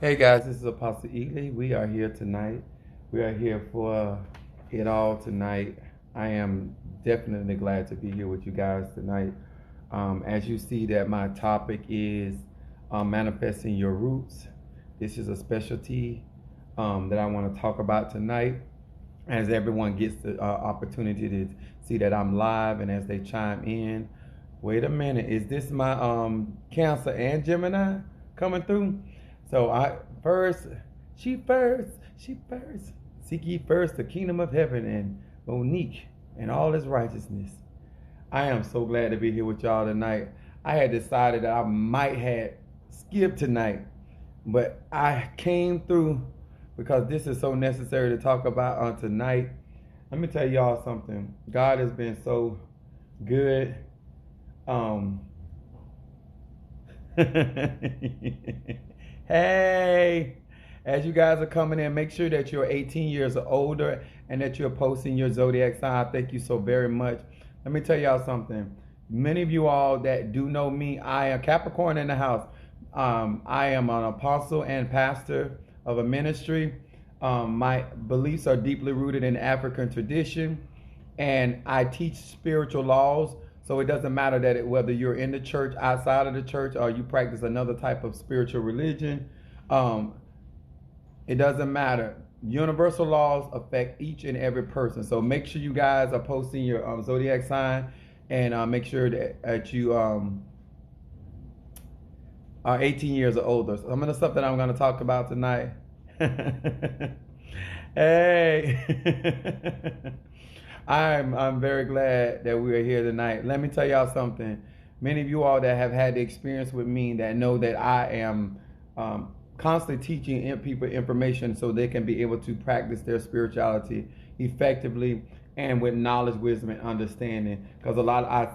Hey guys, this is Apostle Ely. We are here tonight. We are here for it all tonight. I am definitely glad to be here with you guys tonight. As you see that my topic is manifesting your roots. This is a specialty that I want to talk about tonight. As everyone gets the opportunity to see that I'm live and as they chime in. Wait a minute, is this my Cancer and Gemini coming through? So I first, she first. Seek ye first the kingdom of heaven and Monique and all his righteousness. I am so glad to be here with y'all tonight. I had decided that I might have skipped tonight, but I came through because this is so necessary to talk about on tonight. Let me tell y'all something. God has been so good. Hey, as you guys are coming in, make sure that you're 18 years or older and that you're posting your zodiac sign. Thank you so very much. Let me tell y'all something. Many of you all that do know me, I am Capricorn in the house. I am an apostle and pastor of a ministry. My beliefs are deeply rooted in African tradition, and I teach spiritual laws. So it doesn't matter whether you're in the church, outside of the church, or you practice another type of spiritual religion. Um, it doesn't matter. Universal laws affect each and every person. So make sure you guys are posting your zodiac sign, and make sure that you are 18 years or older. So some of the stuff that I'm going to talk about tonight. Hey. I'm very glad that we are here tonight. Let me tell y'all something. Many of you all that have had the experience with me that know that I am constantly teaching people information so they can be able to practice their spirituality effectively and with knowledge, wisdom, and understanding. Because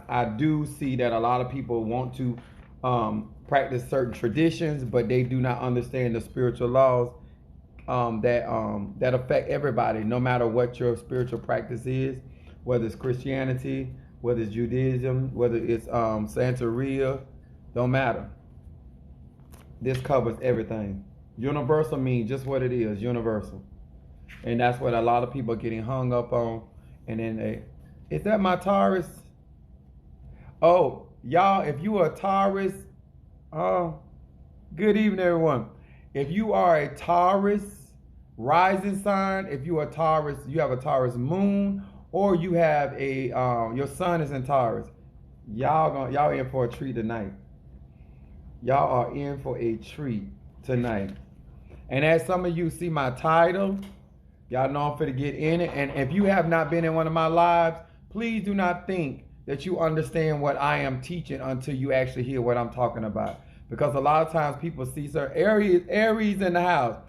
I do see that a lot of people want to practice certain traditions, but they do not understand the spiritual laws that affect everybody, no matter what your spiritual practice is, whether it's Christianity, whether it's Judaism, whether it's Santeria, don't matter. This covers everything. Universal means just what it is, universal. And that's what a lot of people are getting hung up on. And then is that my Taurus? Oh, y'all, if you are a Taurus, good evening, everyone. If you are a Taurus rising sign, if you are Taurus, you have a Taurus moon, or you have a your sun is in Taurus, y'all in for a treat tonight. Y'all are in for a treat tonight. And as some of you see my title, y'all know I'm finna get in it. And if you have not been in one of my lives, please do not think that you understand what I am teaching until you actually hear what I'm talking about. Because a lot of times people see Aries in the house.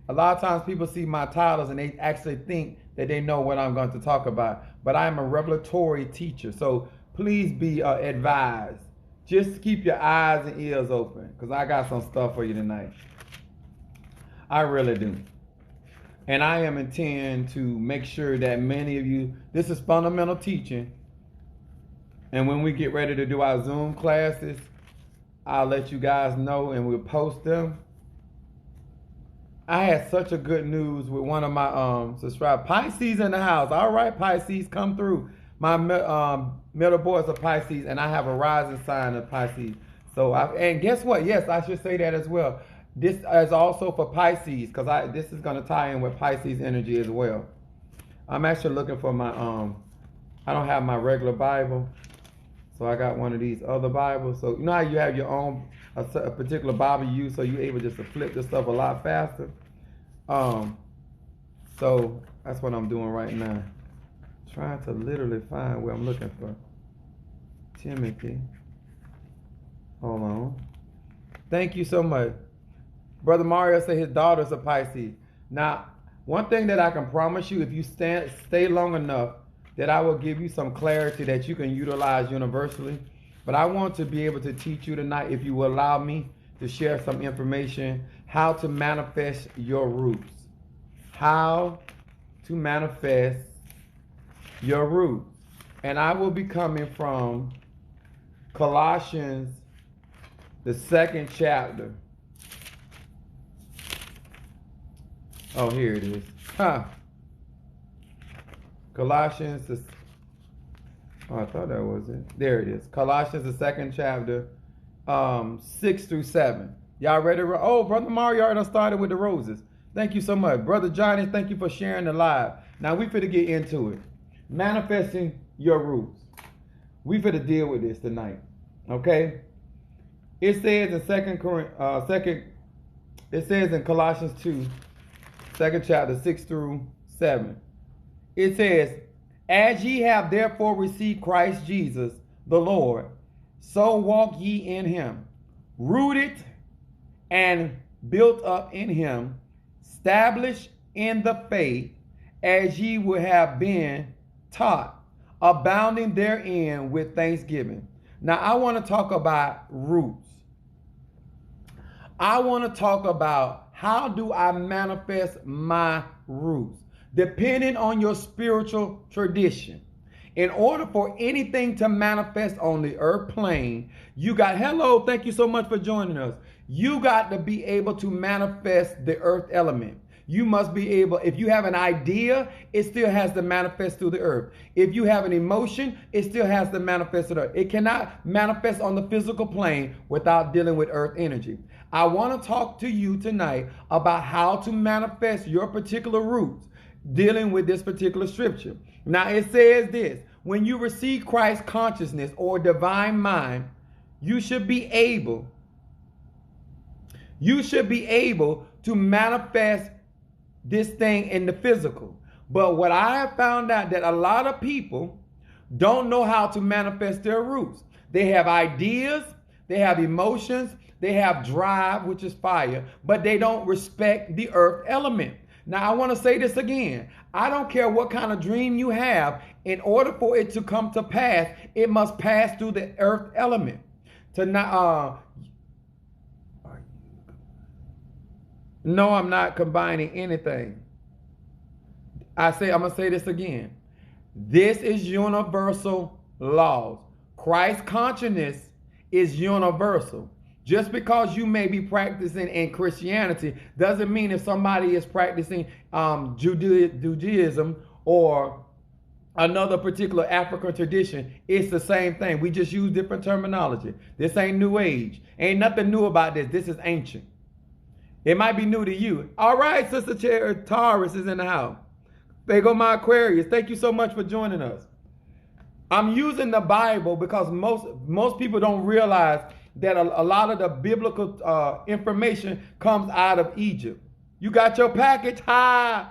A lot of times people see my titles and they actually think that they know what I'm going to talk about. But I am a revelatory teacher. So please be advised. Just keep your eyes and ears open because I got some stuff for you tonight. I really do. And I am intend to make sure that many of you, this is fundamental teaching. And when we get ready to do our Zoom classes, I'll let you guys know and we'll post them. I had such a good news with one of my subscribers. Pisces in the house. All right, Pisces, come through. My middle boys are Pisces, and I have a rising sign of Pisces. So, and guess what? Yes, I should say that as well. This is also for Pisces, because this is going to tie in with Pisces energy as well. I'm actually looking for my, I don't have my regular Bible. So I got one of these other Bibles. So you know how you have your own a particular Bible you use, so you're able just to flip this stuff a lot faster. So that's what I'm doing right now. Trying to literally find where I'm looking for. Timothy. Hold on. Thank you so much. Brother Mario said his daughters are Pisces. Now, one thing that I can promise you, if you stay long enough, that I will give you some clarity that you can utilize universally. But I want to be able to teach you tonight, if you will allow me to share some information, how to manifest your roots. How to manifest your roots. And I will be coming from Colossians, the 2nd chapter. Oh, here it is. Huh. Colossians. Oh, I thought that was it. There it is. Colossians, the 2nd chapter, 6 through 7. Y'all ready? Oh, Brother Mario already started with the roses. Thank you so much. Brother Johnny, thank you for sharing the live. Now we finna get into it. Manifesting your roots. We finna deal with this tonight. Okay? It says in it says in Colossians 2, 2nd chapter, 6 through 7. It says, as ye have therefore received Christ Jesus the Lord, so walk ye in him, rooted and built up in him, established in the faith, as ye would have been taught, abounding therein with thanksgiving. Now I want to talk about roots. I want to talk about how do I manifest my roots, depending on your spiritual tradition. In order for anything to manifest on the earth plane, you got, hello, thank you so much for joining us. You got to be able to manifest the earth element. You must be able, if you have an idea, it still has to manifest through the earth. If you have an emotion, it still has to manifest through the earth. It cannot manifest on the physical plane without dealing with earth energy. I want to talk to you tonight about how to manifest your particular roots, dealing with this particular scripture. Now it says this, when you receive Christ consciousness or divine mind, you should be able to manifest this thing in the physical. But what I have found out that a lot of people don't know how to manifest their roots. They have ideas, they have emotions, they have drive, which is fire, but they don't respect the earth element. Now, I want to say this again. I don't care what kind of dream you have. In order for it to come to pass, it must pass through the earth element. No, I'm not combining anything. I'm going to say this again. This is universal laws. Christ consciousness is universal. Just because you may be practicing in Christianity doesn't mean if somebody is practicing Judaism or another particular African tradition, it's the same thing. We just use different terminology. This ain't new age. Ain't nothing new about this. This is ancient. It might be new to you. All right, Sister Chair Taurus is in the house. There go my Aquarius. Thank you so much for joining us. I'm using the Bible because most people don't realize that a lot of the biblical information comes out of Egypt. You got your package? Hi.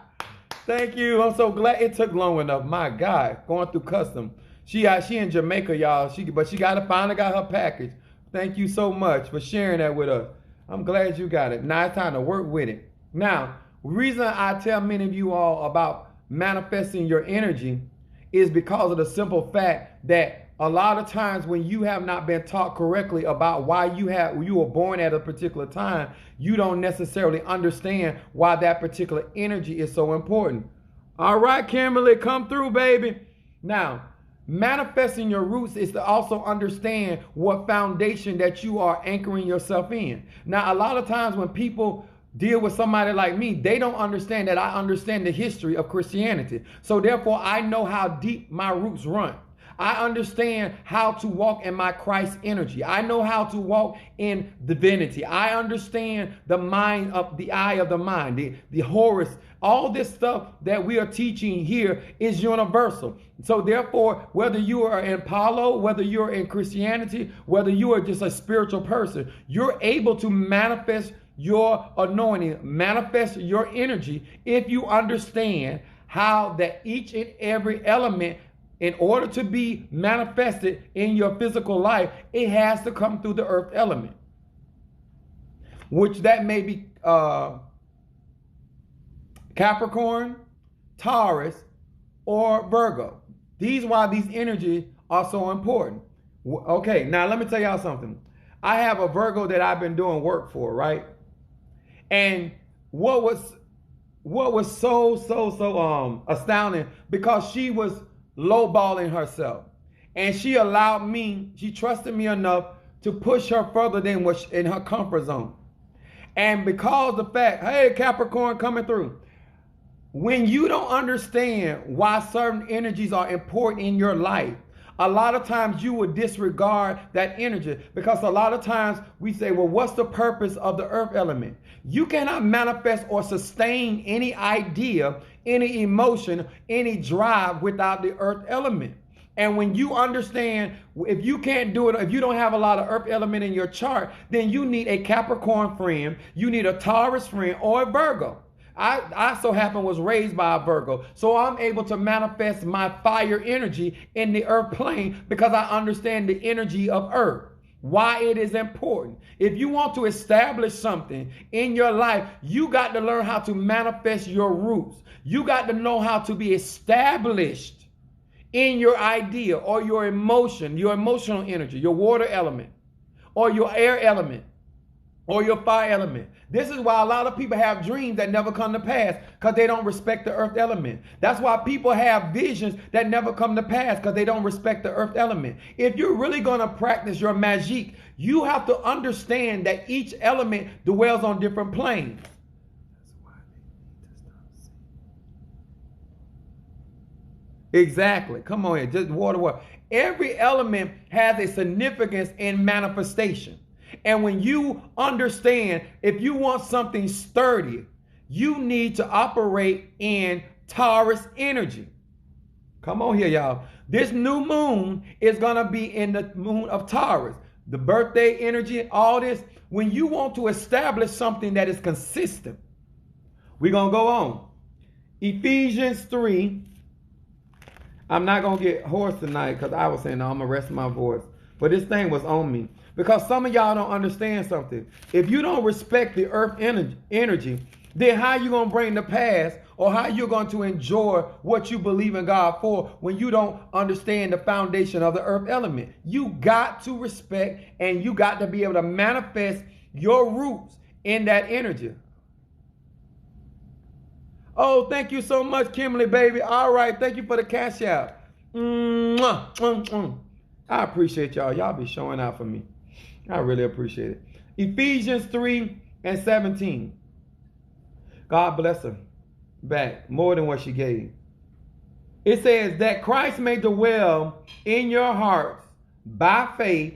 Thank you. I'm so glad it took long enough. My God, going through custom. She in Jamaica, y'all. But she finally got her package. Thank you so much for sharing that with us. I'm glad you got it. Now it's time to work with it. Now, the reason I tell many of you all about manifesting your energy is because of the simple fact that a lot of times when you have not been taught correctly about why you were born at a particular time, you don't necessarily understand why that particular energy is so important. All right, Kimberly, come through, baby. Now, manifesting your roots is to also understand what foundation that you are anchoring yourself in. Now, a lot of times when people deal with somebody like me, they don't understand that I understand the history of Christianity. So therefore, I know how deep my roots run. I understand how to walk in my Christ energy. I know how to walk in divinity. I understand the mind of the eye of the mind, the Horus. All this stuff that we are teaching here is universal. So therefore, whether you are in Palo, whether you're in Christianity, whether you are just a spiritual person, you're able to manifest your anointing, manifest your energy if you understand how that each and every element, in order to be manifested in your physical life, it has to come through the earth element, which that may be Capricorn, Taurus, or Virgo. These why these energies are so important. Okay, now let me tell y'all something. I have a Virgo that I've been doing work for, right? And what was so astounding, because she was lowballing herself, and she trusted me enough to push her further than what's in her comfort zone. And because the fact, hey, Capricorn coming through, When you don't understand why certain energies are important in your life, a lot of times you would disregard that energy, because a lot of times we say, well, what's the purpose of the earth element? You cannot manifest or sustain any idea, any emotion, any drive without the earth element. And when you understand, if you can't do it, if you don't have a lot of earth element in your chart, then you need a Capricorn friend, you need a Taurus friend, or a Virgo. I so happen was raised by a Virgo, so I'm able to manifest my fire energy in the earth plane because I understand the energy of earth, why it is important. If you want to establish something in your life, you got to learn how to manifest your roots. You got to know how to be established in your idea or your emotion, your emotional energy, your water element, or your air element, or your fire element. This is why a lot of people have dreams that never come to pass, because they don't respect the earth element. That's why people have visions that never come to pass, because they don't respect the earth element. If you're really going to practice your magic, you have to understand that each element dwells on different planes. Exactly. Come on here. Just water. Every element has a significance in manifestation. And when you understand, if you want something sturdy, you need to operate in Taurus energy. Come on here, y'all. This new moon is going to be in the moon of Taurus. The birthday energy, all this. When you want to establish something that is consistent, we're going to go on. Ephesians 3. I'm not going to get hoarse tonight because I was saying, no, I'm going to rest my voice. But this thing was on me. Because some of y'all don't understand something. If you don't respect the earth energy, then how you going to bring the past, or how you're going to enjoy what you believe in God for when you don't understand the foundation of the earth element? You got to respect, and you got to be able to manifest your roots in that energy. Oh, thank you so much, Kimberly, baby. All right, thank you for the cash out. I appreciate y'all. Y'all be showing out for me. I really appreciate it. Ephesians 3:17. God bless her back more than what she gave. It says that Christ may dwell in your hearts by faith,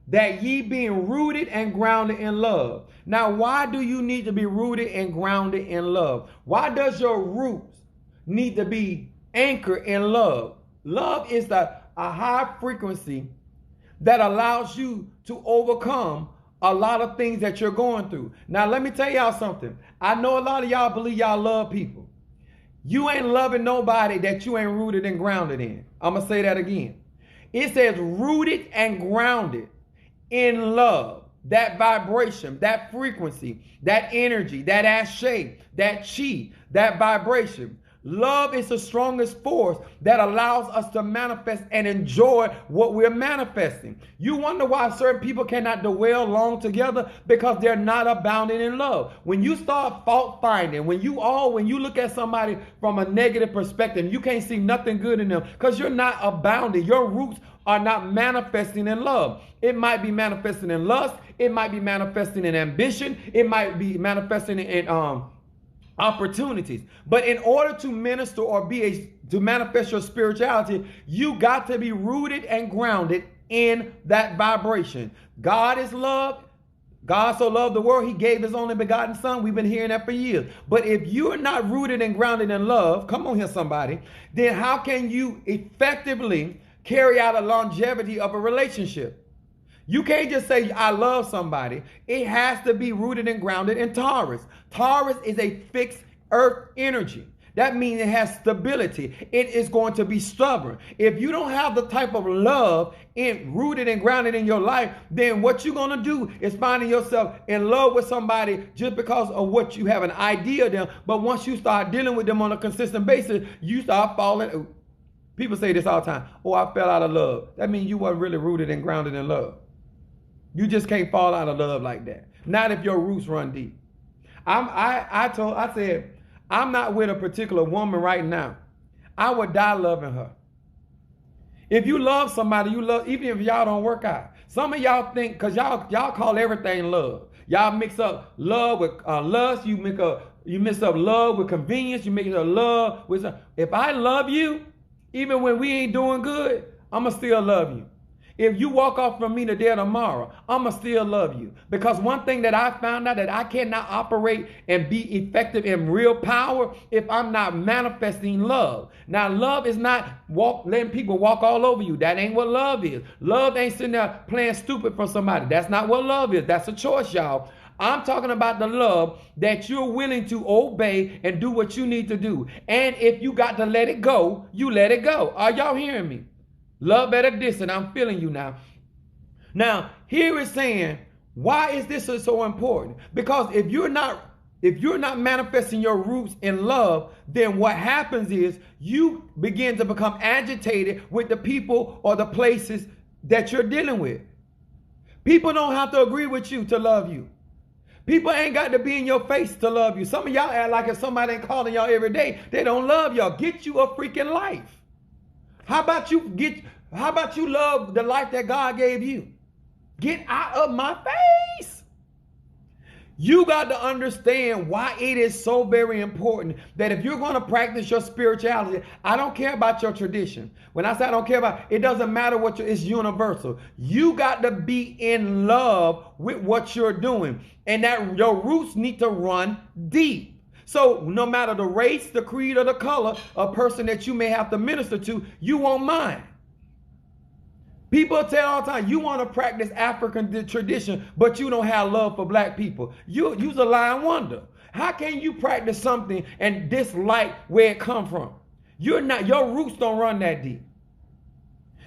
that ye being rooted and grounded in love. Now, why do you need to be rooted and grounded in love? Why does your roots need to be anchored in love? Love is a high frequency that allows you to overcome a lot of things that you're going through. Now, let me tell y'all something. I know a lot of y'all believe y'all love people. You ain't loving nobody that you ain't rooted and grounded in. I'm going to say that again. It says rooted and grounded in love. That vibration, that frequency, that energy, that ashe, that chi, that vibration. Love is the strongest force that allows us to manifest and enjoy what we're manifesting. You wonder why certain people cannot dwell long together? Because they're not abounding in love. When you start fault finding, when you look at somebody from a negative perspective, you can't see nothing good in them because you're not abounding. Your roots are not manifesting in love. It might be manifesting in lust. It might be manifesting in ambition. It might be manifesting in opportunities. But in order to minister or to manifest your spirituality, you got to be rooted and grounded in that vibration. God is love. God so loved the world, he gave his only begotten son. We've been hearing that for years. But if you're not rooted and grounded in love, come on here somebody, then how can you effectively carry out a longevity of a relationship? You can't just say, I love somebody. It has to be rooted and grounded in Taurus. Taurus is a fixed earth energy. That means it has stability. It is going to be stubborn. If you don't have the type of love rooted and grounded in your life, then what you're going to do is finding yourself in love with somebody just because of what you have an idea of them. But once you start dealing with them on a consistent basis, you start falling. People say this all the time. Oh, I fell out of love. That means you weren't really rooted and grounded in love. You just can't fall out of love like that. Not if your roots run deep. I said, I'm not with a particular woman right now. I would die loving her. If you love somebody, you love, even if y'all don't work out. Some of y'all think, because y'all call everything love. Y'all mix up love with lust. You mix up love with convenience. You mix up love with. If I love you, even when we ain't doing good, I'ma still love you. If you walk off from me today or tomorrow, I'ma still love you. Because one thing that I found out, that I cannot operate and be effective in real power if I'm not manifesting love. Now, love is not letting people walk all over you. That ain't what love is. Love ain't sitting there playing stupid for somebody. That's not what love is. That's a choice, y'all. I'm talking about the love that you're willing to obey and do what you need to do. And if you got to let it go, you let it go. Are y'all hearing me? Love at a distance. I'm feeling you now. Now, here it's saying, why is this so important? Because if you're not manifesting your roots in love, then what happens is you begin to become agitated with the people or the places that you're dealing with. People don't have to agree with you to love you. People ain't got to be in your face to love you. Some of y'all act like if somebody ain't calling y'all every day, they don't love y'all. Get you a freaking life. How about you love the life that God gave you? Get out of my face. You got to understand why it is so very important that if you're going to practice your spirituality, I don't care about your tradition. When I say I don't care about, it doesn't matter it's universal. You got to be in love with what you're doing, and that your roots need to run deep. So no matter the race, the creed, or the color of person that you may have to minister to, you won't mind. People tell all the time, you want to practice African tradition, but you don't have love for black people. You's a lying wonder. How can you practice something and dislike where it come from? Your roots don't run that deep.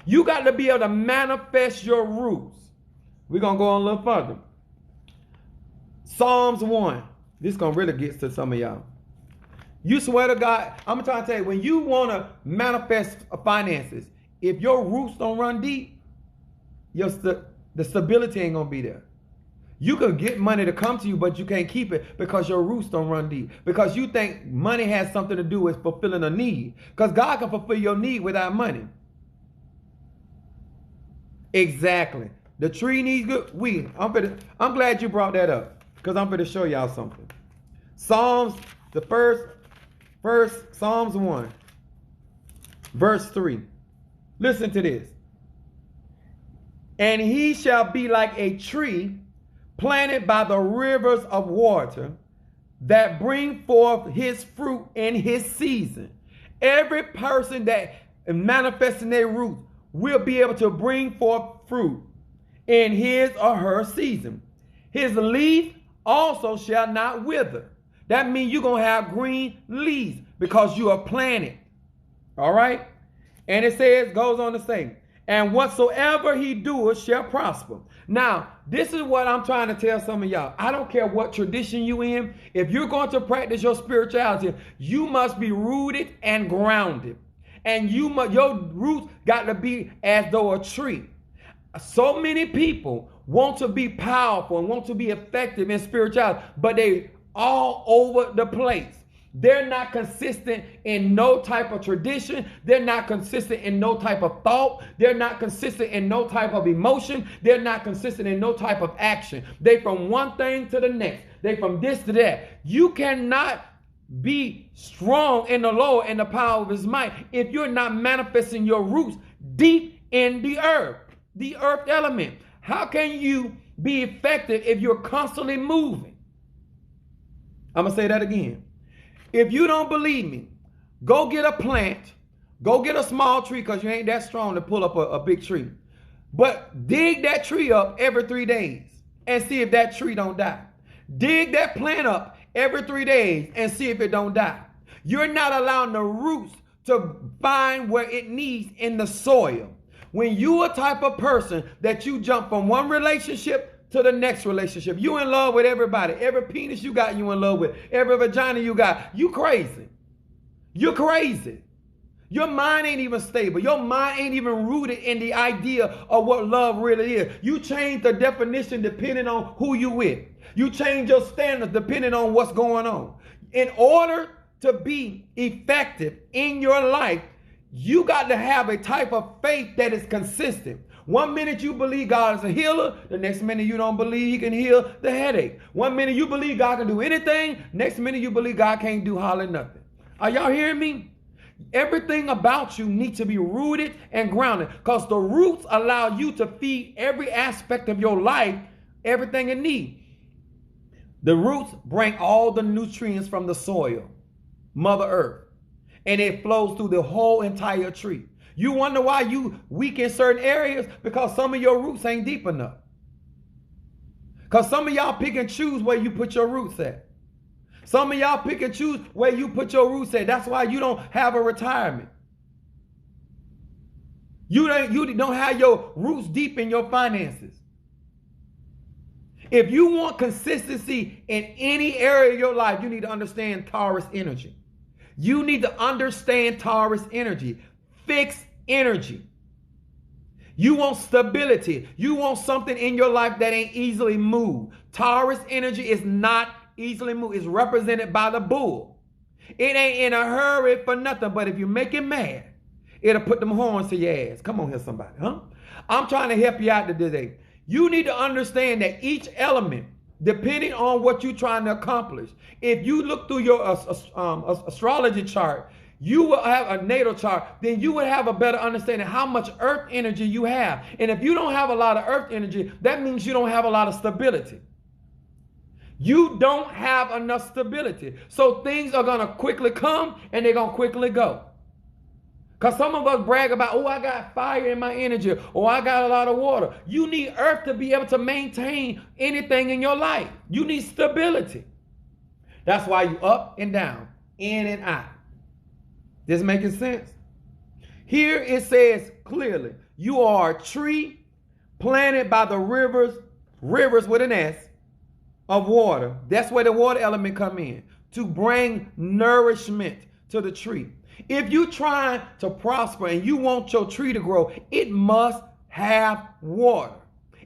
You got to be able to manifest your roots. We're going to go on a little further. Psalms 1. This going to really get to some of y'all. You swear to God, I'm trying to tell you, when you want to manifest finances, if your roots don't run deep, the stability ain't going to be there. You can get money to come to you, but you can't keep it because your roots don't run deep. Because you think money has something to do with fulfilling a need. Because God can fulfill your need without money. Exactly. The tree needs good weed. I'm glad you brought that up, because I'm going to show y'all something. Psalms 1, verse 3. Listen to this. And he shall be like a tree planted by the rivers of water, that bring forth his fruit in his season. Every person that manifests in their root will be able to bring forth fruit in his or her season. His leaf also shall not wither. That means you're going to have green leaves because you are planted. All right? And it goes on to say, and whatsoever he doeth shall prosper. Now, this is what I'm trying to tell some of y'all. I don't care what tradition you in. If you're going to practice your spirituality, you must be rooted and grounded. And your roots got to be as though a tree. So many people want to be powerful and want to be effective in spirituality, but they all over the place. They're not consistent in no type of tradition. They're not consistent in no type of thought. They're not consistent in no type of emotion. They're not consistent in no type of action. They from one thing to the next. They from this to that. You cannot be strong in the Lord and the power of his might if you're not manifesting your roots deep in the earth element. How can you be effective if you're constantly moving? I'm going to say that again. If you don't believe me, go get a plant. Go get a small tree, because you ain't that strong to pull up a big tree. But dig that tree up every 3 days and see if that tree don't die. Dig that plant up every 3 days and see if it don't die. You're not allowing the roots to find where it needs in the soil. When you a type of person that you jump from one relationship to the next relationship, you in love with everybody. Every penis you got, you in love with. Every vagina you got, you crazy. You're crazy. Your mind ain't even stable. Your mind ain't even rooted in the idea of what love really is. You change the definition depending on who you with. You change your standards depending on what's going on. In order to be effective in your life, you got to have a type of faith that is consistent. One minute you believe God is a healer, the next minute you don't believe he can heal the headache. One minute you believe God can do anything, next minute you believe God can't do hardly nothing. Are y'all hearing me? Everything about you needs to be rooted and grounded, because the roots allow you to feed every aspect of your life, everything it needs. The roots bring all the nutrients from the soil, Mother Earth, and it flows through the whole entire tree. You wonder why you weak in certain areas? Because some of your roots ain't deep enough. Because some of y'all pick and choose where you put your roots at. Some of y'all pick and choose where you put your roots at. That's why you don't have a retirement. You don't have your roots deep in your finances. If you want consistency in any area of your life, you need to understand Taurus energy. You need to understand Taurus energy. Fixed energy. You want stability. You want something in your life that ain't easily moved. Taurus energy is not easily moved. It's represented by the bull. It ain't in a hurry for nothing, but if you make it mad, it'll put them horns to your ass. Come on here, somebody, huh? I'm trying to help you out today. You need to understand that each element, depending on what you're trying to accomplish, if you look through your astrology chart, you will have a natal chart, then you would have a better understanding how much earth energy you have. And if you don't have a lot of earth energy, that means you don't have a lot of stability. You don't have enough stability. So things are going to quickly come and they're going to quickly go. Because some of us brag about, oh, I got fire in my energy, or I got a lot of water. You need earth to be able to maintain anything in your life. You need stability. That's why you up and down, in and out. This making sense? Here it says clearly, you are a tree planted by the rivers with an S, of water. That's where the water element come in, to bring nourishment to the tree. If you're trying to prosper and you want your tree to grow, it must have water.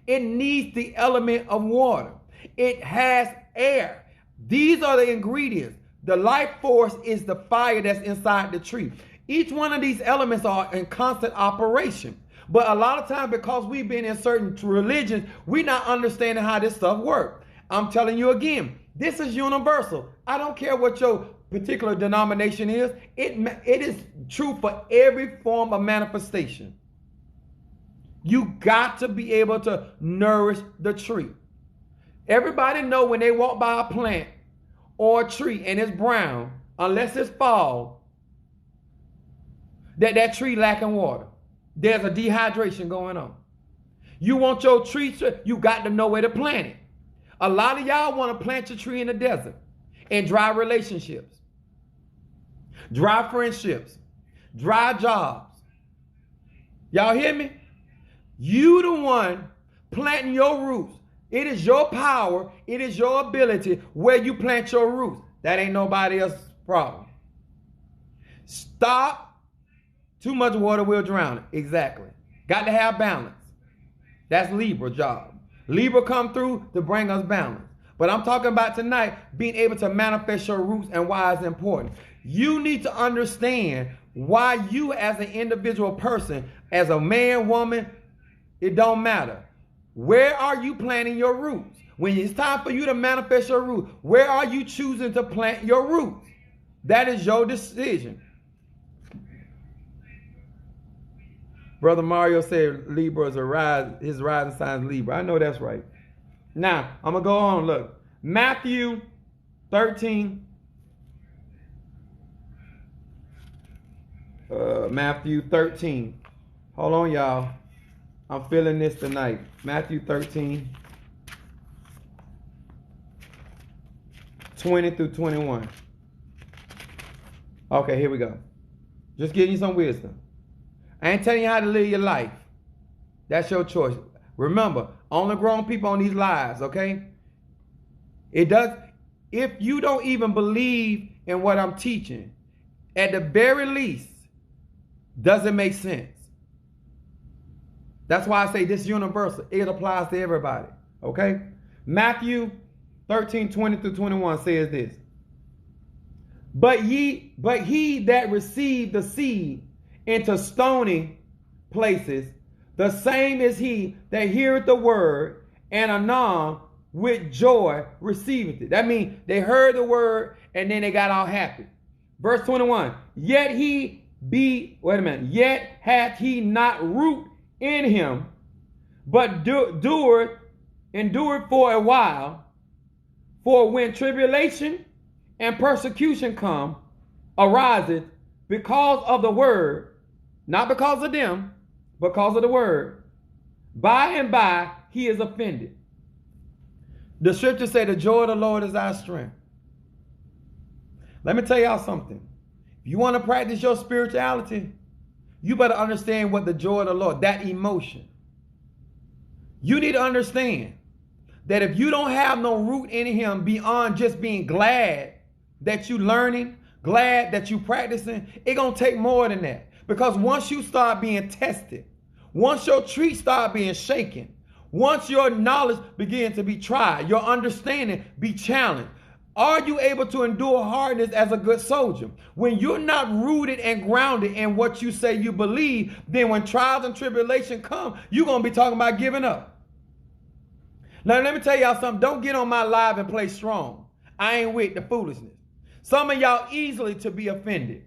It needs the element of water. It has air. These are the ingredients. The life force is the fire that's inside the tree. Each one of these elements are in constant operation. But a lot of times, because we've been in certain religions, we're not understanding how this stuff works. I'm telling you again, this is universal. I don't care what your particular denomination is. It is true for every form of manifestation. You got to be able to nourish the tree. Everybody know when they walk by a plant or a tree and it's brown, unless it's fall, that tree lacking water. There's a dehydration going on. You want your tree, you got to know where to plant it. A lot of y'all want to plant your tree in the desert and dry relationships, dry friendships, dry jobs. Y'all hear me? You the one planting your roots. It is your power. It is your ability where you plant your roots. That ain't nobody else's problem. Stop. Too much water will drown it. Exactly. Got to have balance. That's Libra's job. Libra come through to bring us balance. But I'm talking about tonight being able to manifest your roots and why it's important. You need to understand why you as an individual person, as a man, woman, it don't matter. Where are you planting your roots? When it's time for you to manifest your roots, where are you choosing to plant your roots? That is your decision. Brother Mario said Libra is his rising sign is Libra. I know that's right. Now, I'm going to go on. Look, Matthew 13. Matthew 13. Hold on, y'all. I'm feeling this tonight. Matthew 13. 20 through 21. Okay, here we go. Just giving you some wisdom. I ain't telling you how to live your life. That's your choice. Remember, only grown people on these lives, okay? If you don't even believe in what I'm teaching, at the very least, doesn't make sense. That's why I say this is universal. It applies to everybody, okay? Matthew 13, 20 through 21 says this. But he that received the seed into stony places The same is he that heareth the word, and anon with joy receiveth it. That means they heard the word and then they got all happy. Verse 21, yet hath he not root in him, but endured for a while. For when tribulation and persecution ariseth because of the word, not because of them, because of the word, by and by he is offended. The scripture say the joy of the Lord is our strength. Let me tell y'all something. If you want to practice your spirituality, you better understand what the joy of the Lord, that emotion. You need to understand that if you don't have no root in him beyond just being glad that you learning, glad that you practicing, it gonna take more than that. Because once you start being tested, once your tree start being shaken, once your knowledge begins to be tried, your understanding be challenged, are you able to endure hardness as a good soldier? When you're not rooted and grounded in what you say you believe, then when trials and tribulation come, you're going to be talking about giving up. Now, let me tell y'all something. Don't get on my live and play strong. I ain't with the foolishness. Some of y'all easily to be offended.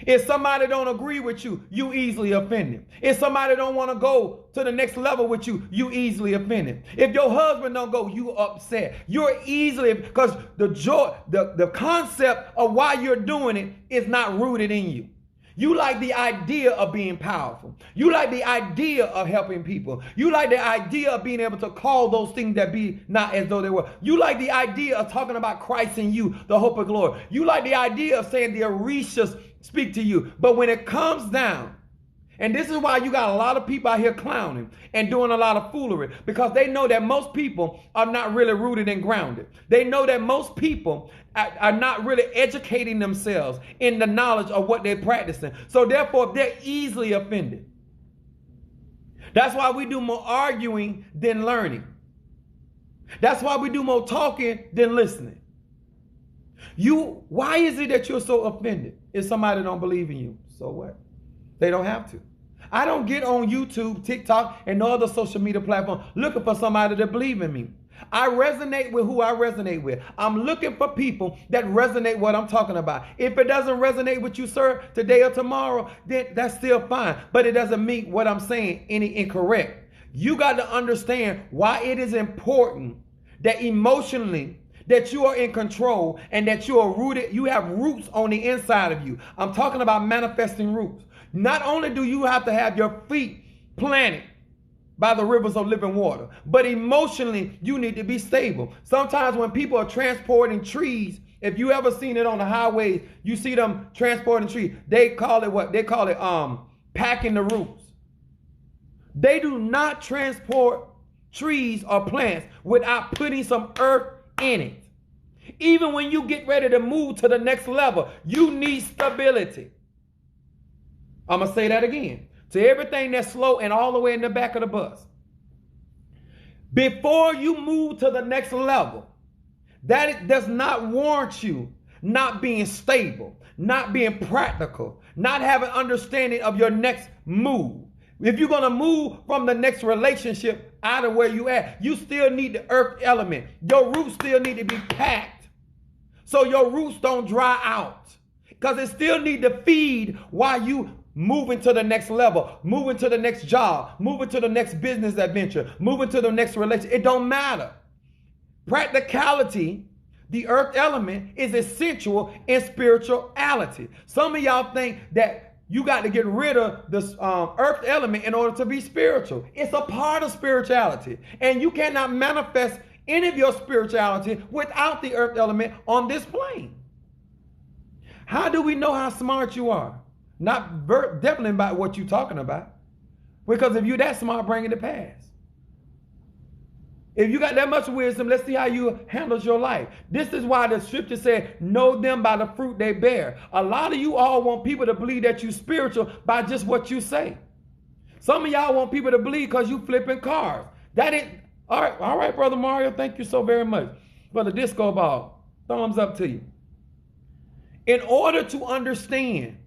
If somebody don't agree with you, you easily offended. If somebody don't want to go to the next level with you, you easily offended. If your husband don't go, you upset. You're easily, because the joy, the concept of why you're doing it is not rooted in you. You like the idea of being powerful. You like the idea of helping people. You like the idea of being able to call those things that be not as though they were. You like the idea of talking about Christ in you, the hope of glory. You like the idea of saying the Orishas speak to you. But when it comes down, and this is why you got a lot of people out here clowning and doing a lot of foolery, because they know that most people are not really rooted and grounded. They know that most people are not really educating themselves in the knowledge of what they're practicing. So therefore, they're easily offended. That's why we do more arguing than learning. That's why we do more talking than listening. Why is it that you're so offended if somebody don't believe in you? So what? They don't have to. I don't get on YouTube, TikTok, and no other social media platform looking for somebody to believe in me. I resonate with who I resonate with. I'm looking for people that resonate what I'm talking about. If it doesn't resonate with you, sir, today or tomorrow, then that's still fine. But it doesn't make what I'm saying any incorrect. You got to understand why it is important that emotionally that you are in control and that you are rooted, you have roots on the inside of you. I'm talking about manifesting roots. Not only do you have to have your feet planted by the rivers of living water, but emotionally you need to be stable. Sometimes when people are transporting trees, if you ever seen it on the highways, you see them transporting trees. They call it what? They call it packing the roots. They do not transport trees or plants without putting some earth in it. Even when you get ready to move to the next level, you need stability. I'm going to say that again. To everything that's slow and all the way in the back of the bus. Before you move to the next level, that does not warrant you not being stable, not being practical, not having understanding of your next move. If you're going to move from the next relationship out of where you at, you still need the earth element. Your roots still need to be packed so your roots don't dry out, because it still need to feed while you moving to the next level, moving to the next job, moving to the next business adventure, moving to the next relationship. It don't matter. Practicality, the earth element, is essential in spirituality. Some of y'all think that you got to get rid of this earth element in order to be spiritual. It's a part of spirituality. And you cannot manifest any of your spirituality without the earth element on this plane. How do we know how smart you are? Not definitely about what you're talking about. Because if you're that smart, bring it to pass. If you got that much wisdom, let's see how you handle your life. This is why the scripture said, know them by the fruit they bear. A lot of you all want people to believe that you're spiritual by just what you say. Some of y'all want people to believe because you flipping cars. That is, all right, Brother Mario, thank you so very much for the disco ball. Thumbs up to you. In order to understand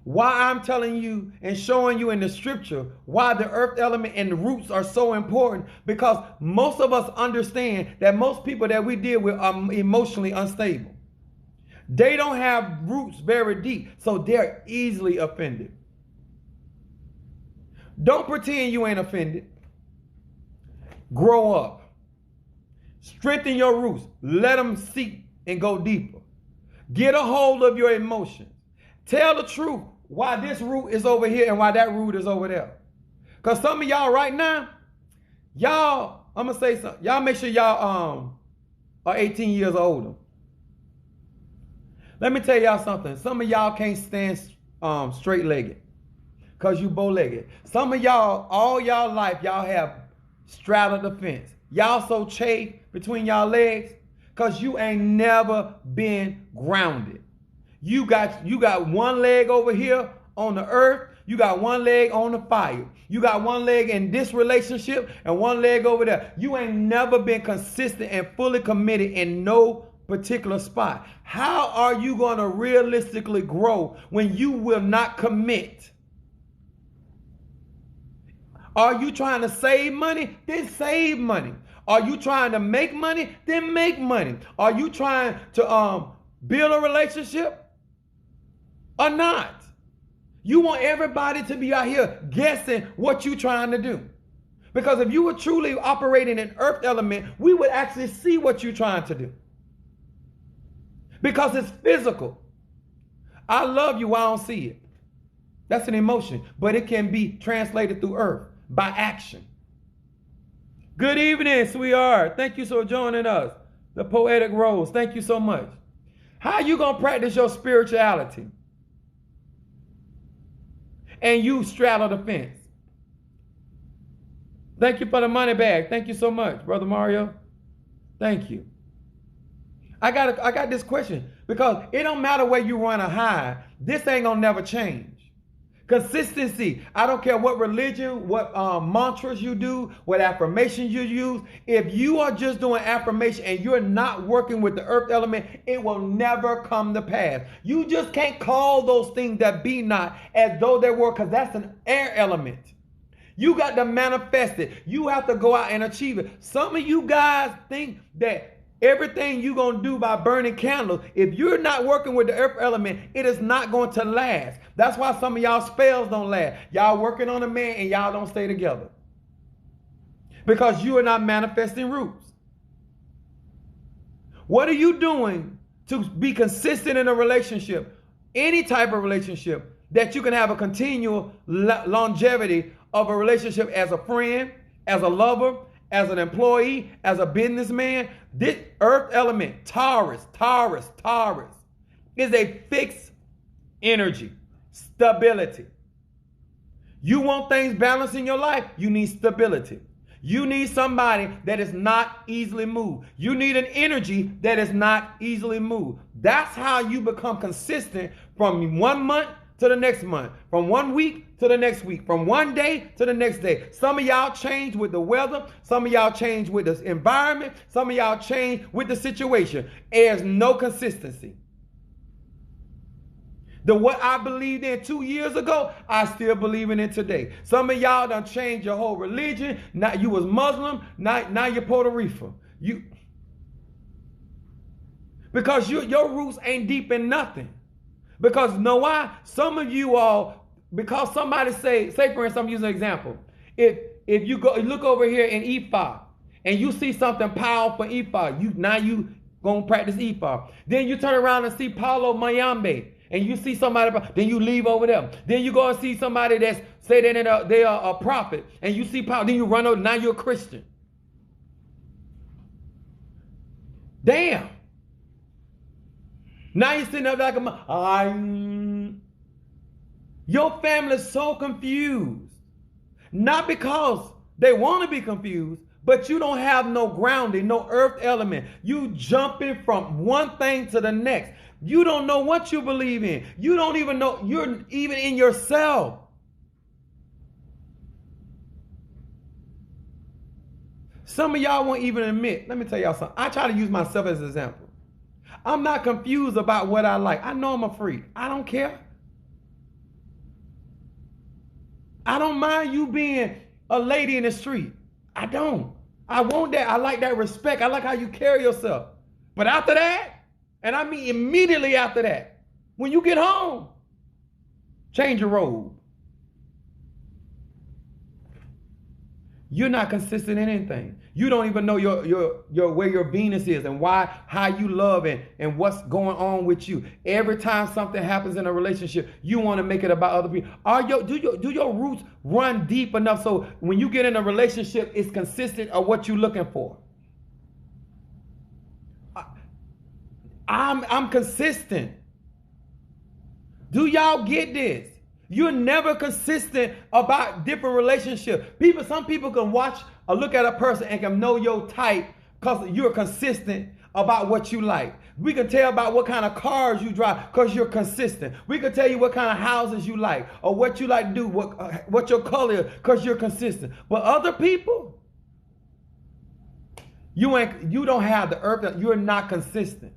Why I'm telling you and showing you in the scripture why the earth element and the roots are so important, because most of us understand that most people that we deal with are emotionally unstable. They don't have roots very deep, so they're easily offended. Don't pretend you ain't offended. Grow up. Strengthen your roots. Let them seep and go deeper. Get a hold of your emotions. Tell the truth why this root is over here and why that root is over there. Because some of y'all right now, y'all, I'm going to say something. Y'all make sure y'all are 18 years or older. Let me tell y'all something. Some of y'all can't stand straight-legged because you bow-legged. Some of y'all, all y'all life, y'all have straddled the fence. Y'all so chafed between y'all legs because you ain't never been grounded. You got one leg over here on the earth. You got one leg on the fire. You got one leg in this relationship and one leg over there. You ain't never been consistent and fully committed in no particular spot. How are you going to realistically grow when you will not commit? Are you trying to save money? Then save money. Are you trying to make money? Then make money. Are you trying to build a relationship or not? You want everybody to be out here guessing what you're trying to do. Because if you were truly operating in earth element, we would actually see what you're trying to do. Because it's physical. I love you, I don't see it. That's an emotion, but it can be translated through earth by action. Good evening, sweetheart. Thank you for joining us. The Poetic Rose, thank you so much. How are you going to practice your spirituality? And you straddle the fence. Thank you for the money bag. Thank you so much, Brother Mario. Thank you. I got this question because it don't matter where you run or hide. This ain't gonna never change. Consistency. I don't care what religion, what mantras you do, what affirmations you use. If you are just doing affirmation and you're not working with the earth element, it will never come to pass. You just can't call those things that be not as though they were, because that's an air element. You got to manifest it. You have to go out and achieve it. Some of you guys think that everything you're going to do by burning candles, if you're not working with the earth element, it is not going to last. That's why some of y'all spells don't last. Y'all working on a man and y'all don't stay together. Because you are not manifesting roots. What are you doing to be consistent in a relationship? Any type of relationship that you can have a continual longevity of a relationship as a friend, as a lover, as an employee, as a businessman. This earth element, Taurus, is a fixed energy, stability. You want things balanced in your life, you need stability. You need somebody that is not easily moved. You need an energy that is not easily moved. That's how you become consistent from 1 month to the next month, from 1 week to the next week, from one day to the next day. Some of y'all change with the weather. Some of y'all change with the environment. Some of y'all change with the situation. There's no consistency. What I believed in 2 years ago, I still believe in it today. Some of y'all done changed your whole religion. Now you was Muslim, now you're Puerto Rican. Because your roots ain't deep in nothing. Because you know why? Some of you all, because somebody say for instance, I'm using an example. If you go look over here in Ifa and you see something powerful in Ifa, now you gonna practice Ifa. Then you turn around and see Paulo Mayambe and you see somebody, then you leave over there. Then you go and see somebody that's say that they are a prophet and you see Paulo, then you run over, now you're a Christian. Damn. Now you're sitting up like your family's so confused. Not because they want to be confused, but you don't have no grounding, no earth element. You jumping from one thing to the next. You don't know what you believe in. You don't even know you're even in yourself. Some of y'all won't even admit. Let me tell y'all something. I try to use myself as an example. I'm not confused about what I like. I know I'm a freak. I don't care. I don't mind you being a lady in the street. I don't. I want that. I like that respect. I like how you carry yourself. But after that, and I mean immediately after that, when you get home, change your robe. You're not consistent in anything. You don't even know your where your Venus is and how you love and what's going on with you. Every time something happens in a relationship, you want to make it about other people. Do your roots run deep enough so when you get in a relationship, it's consistent of what you're looking for? I'm consistent. Do y'all get this? You're never consistent about different relationships. Some people can watch or look at a person and can know your type because you're consistent about what you like. We can tell about what kind of cars you drive because you're consistent. We can tell you what kind of houses you like or what you like to do, what your color is because you're consistent. But other people, you don't have the earth. You're not consistent.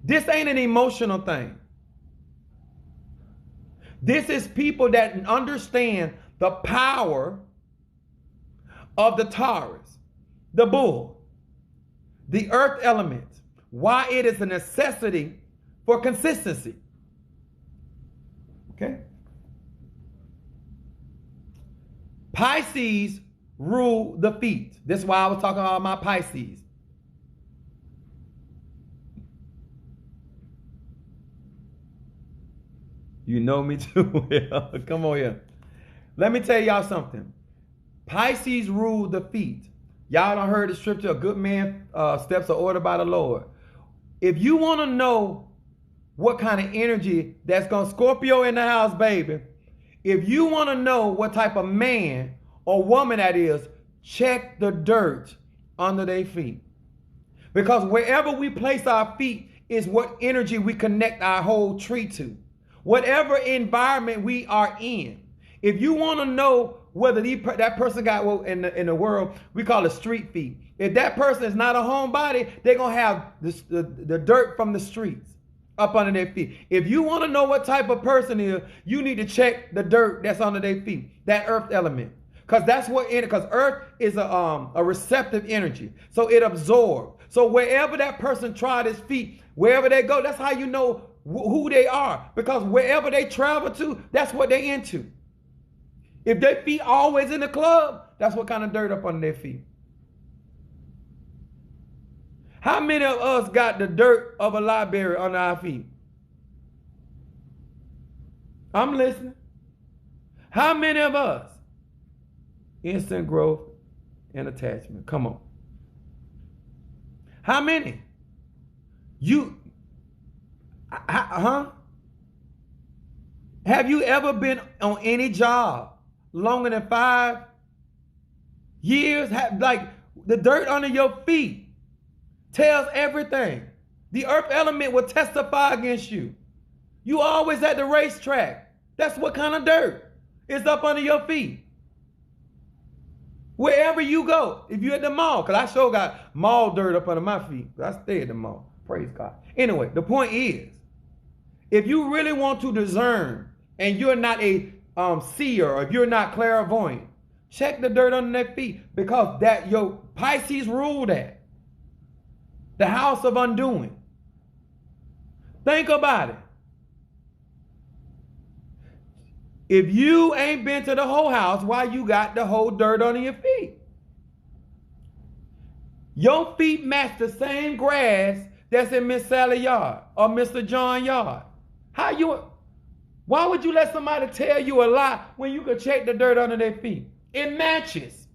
This ain't an emotional thing. This is people that understand the power of the Taurus, the bull, the earth element, why it is a necessity for consistency. Okay? Pisces rule the feet. This is why I was talking about my Pisces. You know me too. Come on here. Let me tell y'all something. Pisces rule the feet. Y'all done heard the scripture, a good man steps are ordered by the Lord. If you want to know what kind of energy that's going to Scorpio in the house, baby, if you want to know what type of man or woman that is, check the dirt under their feet. Because wherever we place our feet is what energy we connect our whole tree to. Whatever environment we are in, if you want to know whether that person got in the world, we call it street feet. If that person is not a homebody, they're going to have the dirt from the streets up under their feet. If you want to know what type of person is, you need to check the dirt that's under their feet, that earth element. Because earth is a receptive energy. So it absorbs. So wherever that person tried his feet, wherever they go, that's how you know who they are, because wherever they travel to, that's what they into. If their feet always in the club, that's what kind of dirt up under their feet. How many of us got the dirt of a library under our feet? I'm listening. How many of us? Instant growth and attachment. Come on. How many? Have you ever been on any job longer than 5 years? Like the dirt under your feet tells everything. The earth element will testify against you. You always at the racetrack. That's what kind of dirt is up under your feet. Wherever you go, if you're at the mall, because I sure got mall dirt up under my feet. I stay at the mall. Praise God. Anyway, the point is, if you really want to discern and you're not a seer or if you're not clairvoyant, check the dirt under their feet, because that your Pisces rule that. The house of undoing. Think about it. If you ain't been to the whole house, why you got the whole dirt under your feet? Your feet match the same grass that's in Miss Sally yard or Mr. John yard. Why would you let somebody tell you a lie when you could check the dirt under their feet? It matches.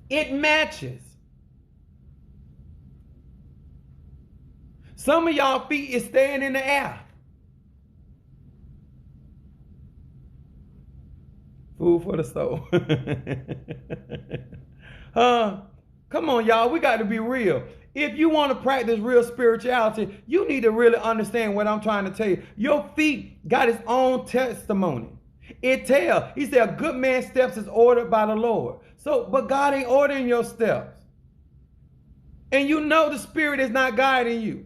It matches. Some of y'all feet is staying in the air. Food for the soul. Come on, y'all. We got to be real. If you want to practice real spirituality, you need to really understand what I'm trying to tell you. Your feet got its own testimony. It tells. He said, a good man's steps is ordered by the Lord. But God ain't ordering your steps. And you know the Spirit is not guiding you.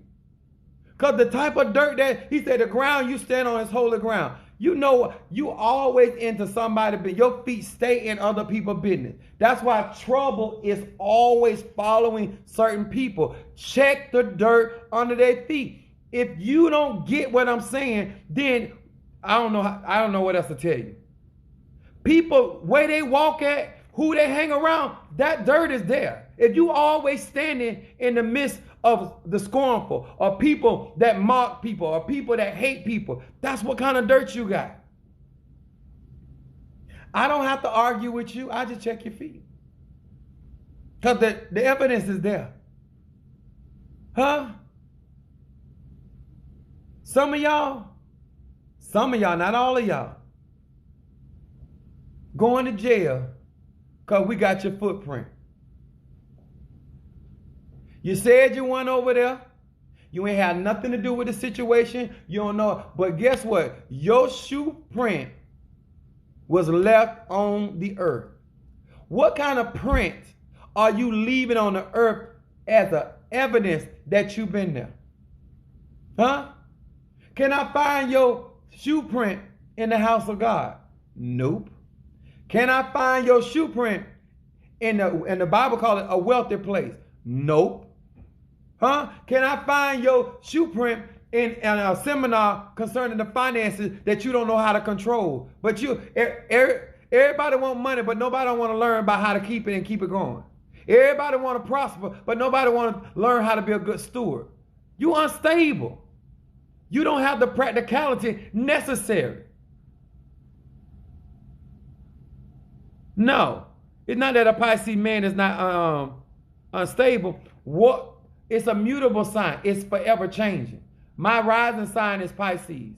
Because the type of dirt that, he said, the ground you stand on is holy ground. You know, you always into somebody, but your feet stay in other people's business. That's why trouble is always following certain people. Check the dirt under their feet. If you don't get what I'm saying, then I don't know what else to tell you. People, where they walk at, who they hang around, that dirt is there. If you always standing in the midst of the scornful, or people that mock people, or people that hate people, that's what kind of dirt you got. I don't have to argue with you. I just check your feet. Because the evidence is there. Huh? Some of y'all, not all of y'all, going to jail because we got your footprint. You said you went over there. You ain't had nothing to do with the situation. You don't know. But guess what? Your shoe print was left on the earth. What kind of print are you leaving on the earth as a evidence that you've been there? Huh? Can I find your shoe print in the house of God? Nope. Can I find your shoe print in the Bible call it a wealthy place? Nope. Huh? Can I find your shoe print in a seminar concerning the finances that you don't know how to control? But everybody want money, but nobody don't want to learn about how to keep it and keep it going. Everybody want to prosper, but nobody want to learn how to be a good steward. You unstable. You don't have the practicality necessary. No, it's not that a Pisces man is not unstable. It's a mutable sign. It's forever changing. My rising sign is Pisces.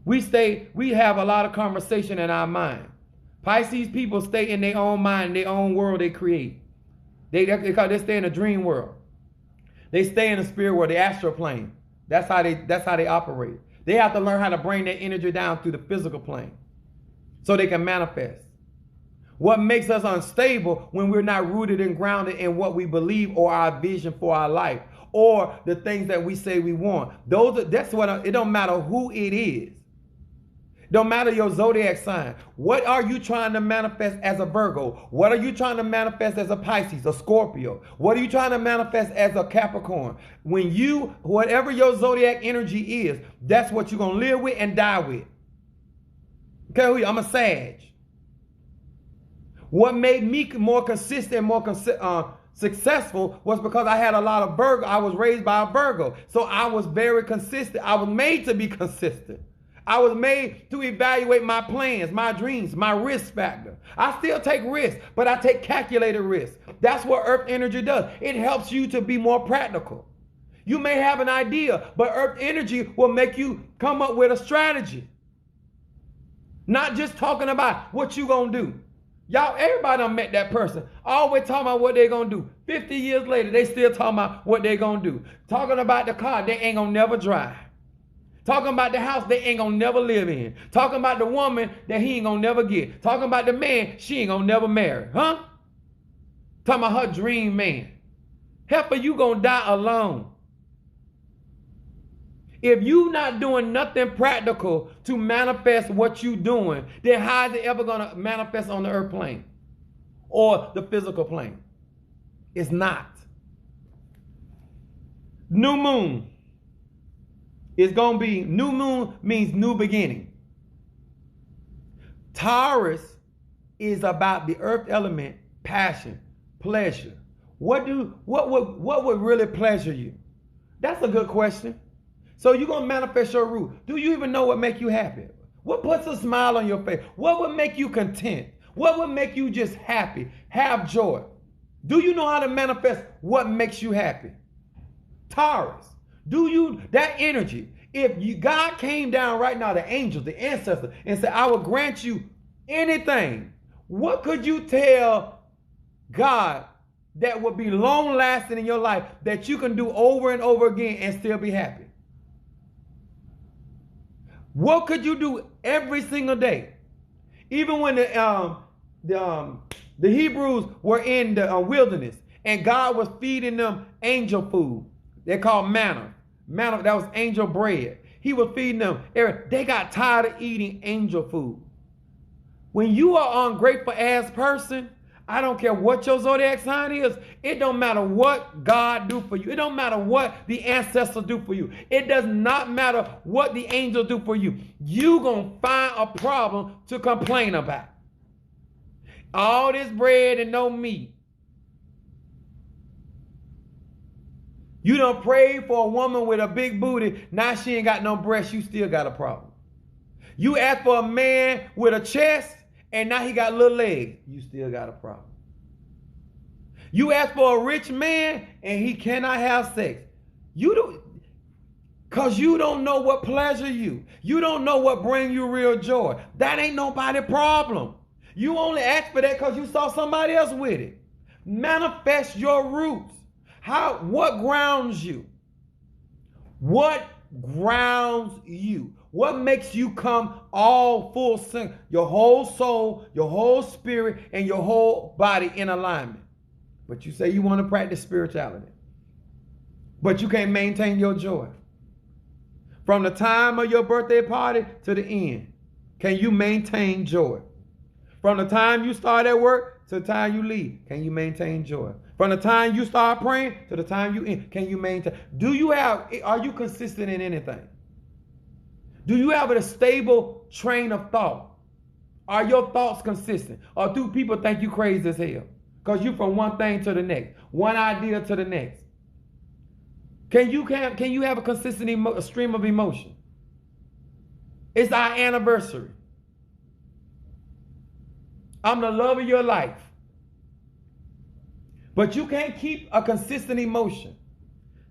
We have a lot of conversation in our mind. Pisces people stay in their own mind, their own world they create. They stay in a dream world. They stay in the spirit world, the astral plane. That's how they operate. They have to learn how to bring their energy down through the physical plane so they can manifest. What makes us unstable when we're not rooted and grounded in what we believe or our vision for our life or the things that we say we want. It don't matter who it is. Don't matter your zodiac sign. What are you trying to manifest as a Virgo? What are you trying to manifest as a Pisces, a Scorpio? What are you trying to manifest as a Capricorn? Whatever your zodiac energy is, that's what you're going to live with and die with. Okay, I'm a Sag. What made me more consistent, more successful was because I had a lot of Virgo. I was raised by a Virgo. So I was very consistent. I was made to be consistent. I was made to evaluate my plans, my dreams, my risk factor. I still take risks, but I take calculated risks. That's what Earth energy does. It helps you to be more practical. You may have an idea, but Earth energy will make you come up with a strategy. Not just talking about what you're going to do. Y'all, everybody done met that person. Always talking about what they're going to do. 50 years later, they still talking about what they're going to do. Talking about the car they ain't going to never drive. Talking about the house they ain't going to never live in. Talking about the woman that he ain't going to never get. Talking about the man she ain't going to never marry. Huh? Talking about her dream man. Heifer, you going to die alone. If you not doing nothing practical to manifest what you doing, then how is it ever going to manifest on the earth plane or the physical plane? It's not. New moon. It's going to be, new moon means new beginning. Taurus is about the earth element, passion, pleasure. What would really pleasure you? That's a good question. So you're going to manifest your root. Do you even know what make you happy? What puts a smile on your face? What would make you content? What would make you just happy, have joy? Do you know how to manifest what makes you happy? Taurus. That energy, if God came down right now, the angels, the ancestors, and said, I will grant you anything, what could you tell God that would be long lasting in your life that you can do over and over again and still be happy? What could you do every single day? Even when the Hebrews were in the wilderness and God was feeding them angel food. They called manna. Manna, that was angel bread. He was feeding them. They got tired of eating angel food. When you are an ungrateful ass person, I don't care what your zodiac sign is. It don't matter what God do for you. It don't matter what the ancestors do for you. It does not matter what the angels do for you. You gonna find a problem to complain about. All this bread and no meat. You done prayed for a woman with a big booty. Now she ain't got no breasts. You still got a problem. You asked for a man with a chest, and now he got little legs. You still got a problem. You ask for a rich man, and he cannot have sex. You don't, because you don't know what pleasure you. You don't know what bring you real joy. That ain't nobody's problem. You only ask for that because you saw somebody else with it. Manifest your roots. What grounds you? What grounds you? What makes you come all full sync? Your whole soul, your whole spirit, and your whole body in alignment. But you say you want to practice spirituality. But you can't maintain your joy. From the time of your birthday party to the end, can you maintain joy? From the time you start at work to the time you leave, can you maintain joy? From the time you start praying to the time you end, can you maintain? Are you consistent in anything? Do you have a stable train of thought? Are your thoughts consistent? Or do people think you crazy as hell? Because you from one thing to the next, one idea to the next. Can you have a consistent stream of emotion? It's our anniversary. I'm the love of your life. But you can't keep a consistent emotion.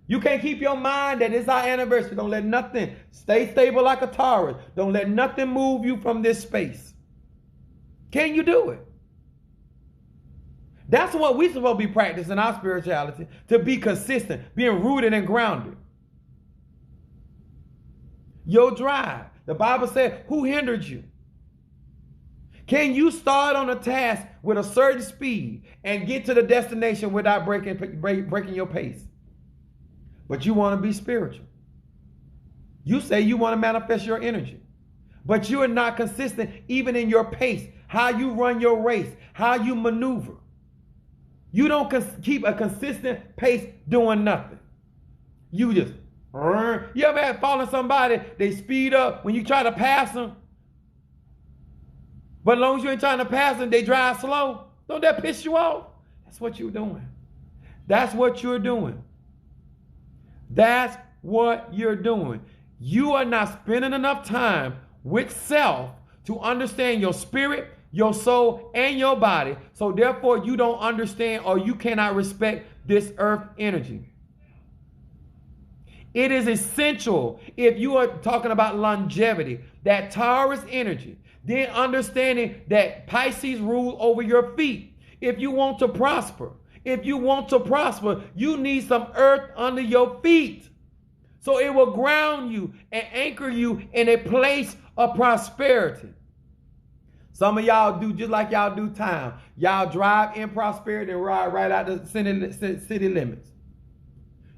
You can't keep your mind that it's our anniversary. Don't let nothing stay stable like a Taurus. Don't let nothing move you from this space. Can you do it? That's what we're supposed to be practicing our spirituality, to be consistent, being rooted and grounded. Your drive. The Bible said, who hindered you? Can you start on a task with a certain speed and get to the destination without breaking your pace? But you want to be spiritual. You say you want to manifest your energy, but you are not consistent even in your pace, how you run your race, how you maneuver. You don't keep a consistent pace doing nothing. You just, you ever had fallen somebody, they speed up when you try to pass them? But as long as you ain't trying to pass them, they drive slow. Don't that piss you off? That's what you're doing. That's what you're doing. That's what you're doing. You are not spending enough time with self to understand your spirit, your soul, and your body. So therefore, you don't understand or you cannot respect this earth energy. It is essential if you are talking about longevity, that Taurus energy. Then understanding that Pisces rule over your feet. If you want to prosper, you need some earth under your feet. So it will ground you and anchor you in a place of prosperity. Some of y'all do just like y'all do time. Y'all drive in prosperity and ride right out the city limits.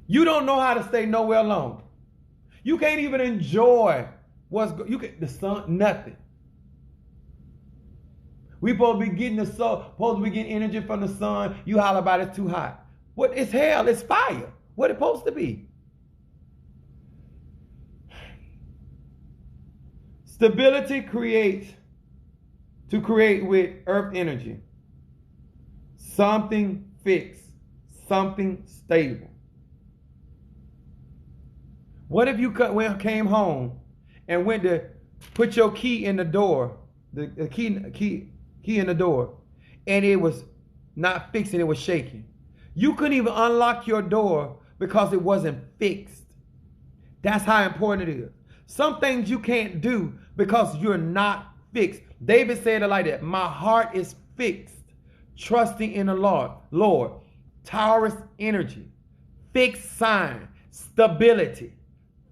You don't know how to stay nowhere long. You can't even enjoy the sun, nothing. We supposed to be getting the sun, supposed to be getting energy from the sun. You holler about it's too hot. What? It's hell, it's fire. What it supposed to be? Stability create with earth energy. Something fixed, something stable. What if you came home and went to put your key in the door, the key in the door, and it was not fixed and it was shaking? You couldn't even unlock your door because it wasn't fixed. That's how important it is. Some things you can't do because you're not fixed. David said it like that. My heart is fixed, trusting in the Lord. Taurus energy, fixed sign, stability,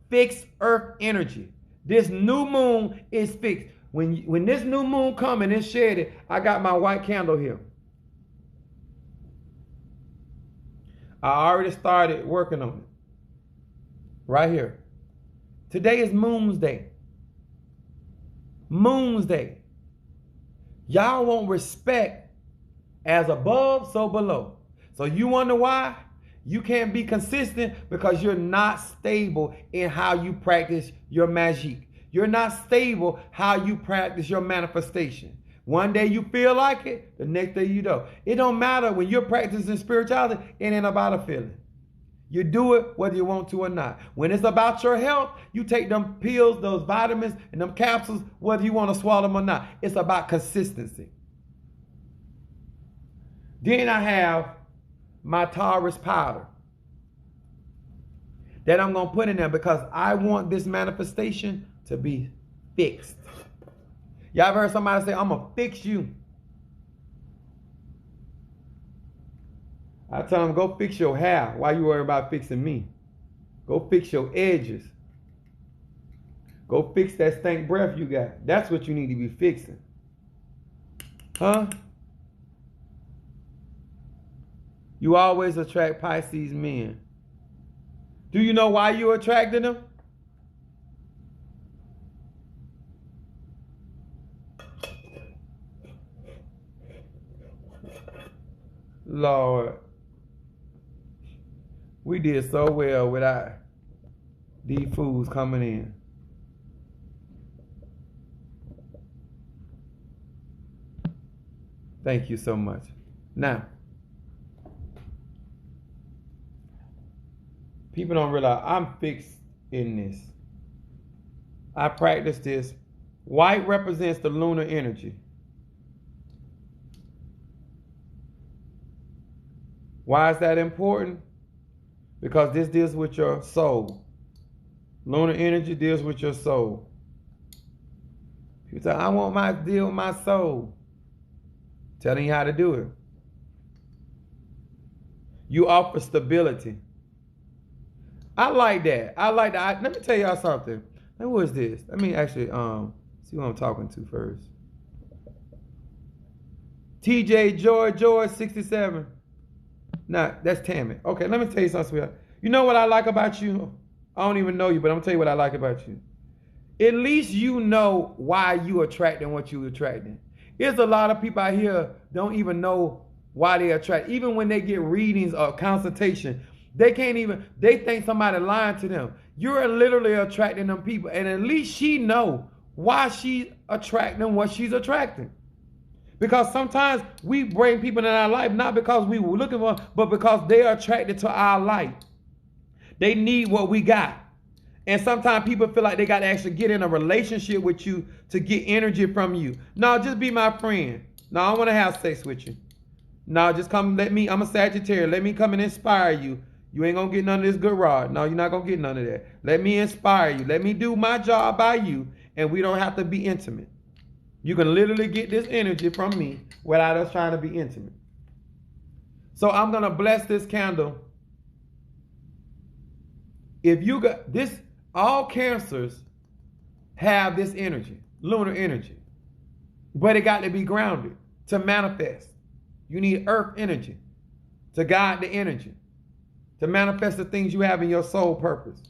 fixed earth energy. This new moon is fixed. When this new moon comes and it's shaded, I got my white candle here. I already started working on it. Right here. Today is Moon's Day. Moon's Day. Y'all want respect as above, so below. So you wonder why you can't be consistent? Because you're not stable in how you practice your magic. You're not stable how you practice your manifestation. One day you feel like it, the next day you don't. It don't matter when you're practicing spirituality, it ain't about a feeling. You do it whether you want to or not. When it's about your health, you take them pills, those vitamins, and them capsules, whether you want to swallow them or not. It's about consistency. Then I have my Taurus powder that I'm going to put in there because I want this manifestation to be fixed. Y'all ever heard somebody say, I'm going to fix you? I tell them, go fix your hair. Why you worry about fixing me? Go fix your edges. Go fix that stank breath you got. That's what you need to be fixing. Huh? You always attract Pisces men. Do you know why you attracted them? Lord, we did so well without these fools coming in. Thank you so much. Now, people don't realize I'm fixed in this. I practice this. White represents the lunar energy. Why is that important? Because this deals with your soul. Lunar energy deals with your soul. People say, I want my deal with my soul. Telling you how to do it. You offer stability. I like that. I like that. Let me tell y'all something. Who is this? Let me actually see who I'm talking to first. TJ George 67. Nah, that's Tammy. Okay, let me tell you something, sweetheart. You know what I like about you? I don't even know you, but I'm gonna tell you what I like about you. At least you know why you attracting what you attracting. There's a lot of people out here don't even know why they attract. Even when they get readings or consultation, they think somebody lying to them. You're literally attracting them people, and at least she know why she's attracting what she's attracting. Because sometimes we bring people in our life not because we were looking for, but because they are attracted to our light. They need what we got. And sometimes people feel like they got to actually get in a relationship with you to get energy from you. No, just be my friend. No, I don't want to have sex with you. No, just come, I'm a Sagittarius. Let me come and inspire you. You ain't going to get none of this good rod. No, you're not going to get none of that. Let me inspire you. Let me do my job by you, and we don't have to be intimate. You can literally get this energy from me without us trying to be intimate. So I'm going to bless this candle. If you got this, all cancers have this energy, lunar energy. But it got to be grounded to manifest. You need earth energy to guide the energy, to manifest the things you have in your soul purpose.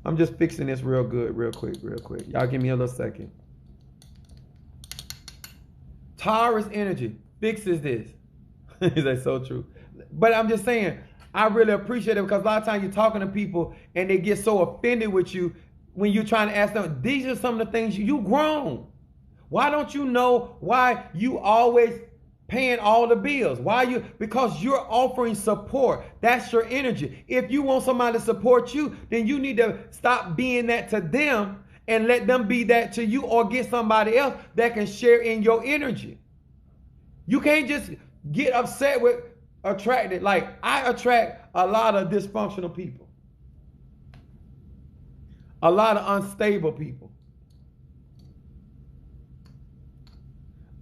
I'm just fixing this real good, real quick. Y'all give me a little second. Taurus energy fixes this. That's so true. But I'm just saying, I really appreciate it because a lot of times you're talking to people and they get so offended with you when you're trying to ask them, these are some of the things you grown. Why don't you know why you always paying all the bills? Because you're offering support. That's your energy. If you want somebody to support you, then you need to stop being that to them and let them be that to you, or get somebody else that can share in your energy. You can't just get upset with attracted. Like, I attract a lot of dysfunctional people. A lot of unstable people.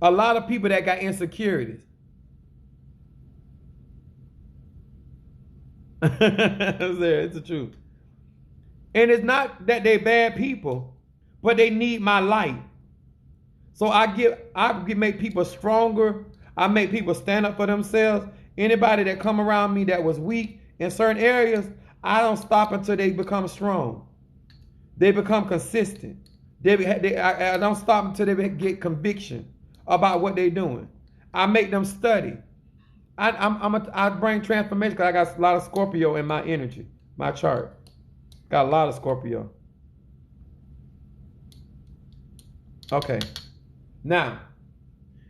A lot of people that got insecurities. It's the truth. And it's not that they're bad people, but they need my light. So I make people stronger. I make people stand up for themselves. Anybody that come around me that was weak in certain areas, I don't stop until they become strong. They become consistent. I don't stop until they get conviction about what they're doing. I make them study. I bring transformation because I got a lot of Scorpio in my energy, my chart. Got a lot of Scorpio. Okay. Now,